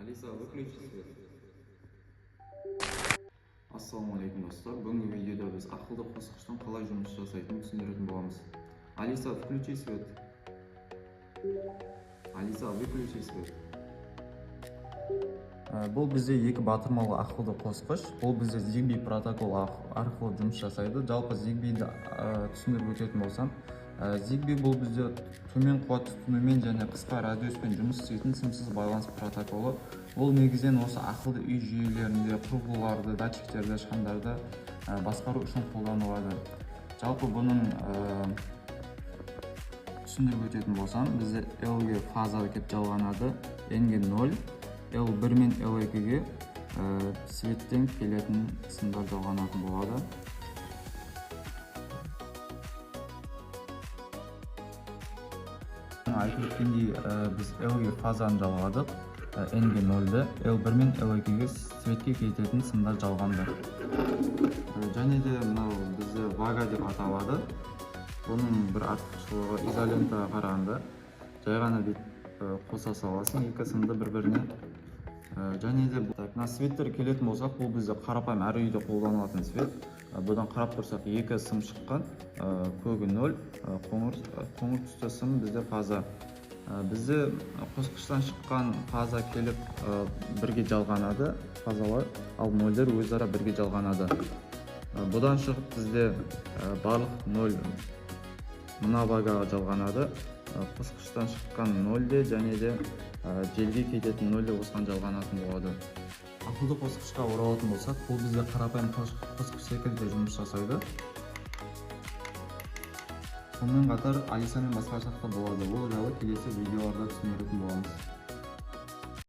Алиса, выключи свет. Ассаламу алейкум достар. Бүгінгі видеода біз ақылды қосқыштың қалай жұмыс жасайтынын түсіндіретін боламыз. Алиса, включи свет. Алиса, выключи свет. Бұл бізде екі батырмалы ақылды қосқыш. Бұл бізде Zigbee протокол арқылы жұмыс жасайды. Жалпы Zigbee'ді түсіндіріп өтетін болсам, Zigbee бұл бізде төмен қуат тұтынумен және қысқа радиуспен жұмыс істейтін сымсыз байланыс протоколы. Ол негізінен осы ақылды үй жүйелерінде құрылғыларды, датчиктерді, шамдарды басқару үшін қолданылады. Жалпы бұның түсіндіріп өтетін болсам, бізде L-ге фаза келіп жалғанады, N-ге 0, L1 мен L2-ге светтен келетін сымдар жалғанатын болады. Айтып өткендей, біз L-ге фазаны жалғадық, N-ге 0-ді, L1 мен L2-ге светке кететін сымдар жалғанды. Және де бізде вага деп аталады. Оның бір артықшылығы изолентаға қарағанда жай ғана қоса саласың, екі сымды бір-біріне. Және де светтер келетін болсақ, бұл бізде қарапайым әр үйде қолданылатын свет. Бұдан қарап тұрсақ, екі сым шыққан, көгі 0, қоңыр түсті сым бізде фаза. Бізде қосқыштан шыққан фаза келіп бірге жалғанады, фазалар, ал 0-дер өзара бірге жалғанады. Бұдан шығып бізде барлық 0 мына вагаға жалғанады. Қосқыштан шыққан 0-де және де желге кететін 0-де осыған жалғанатын болады. Ақылды қосқышқа оралатын болсақ, бұл бізде қарапайым қосқыш секілді жұмыс жасайды. Сонымен қатар Алисамен басқа жақта болады. Ол жайлы келесі видеоларда түсіндіретін боламыз.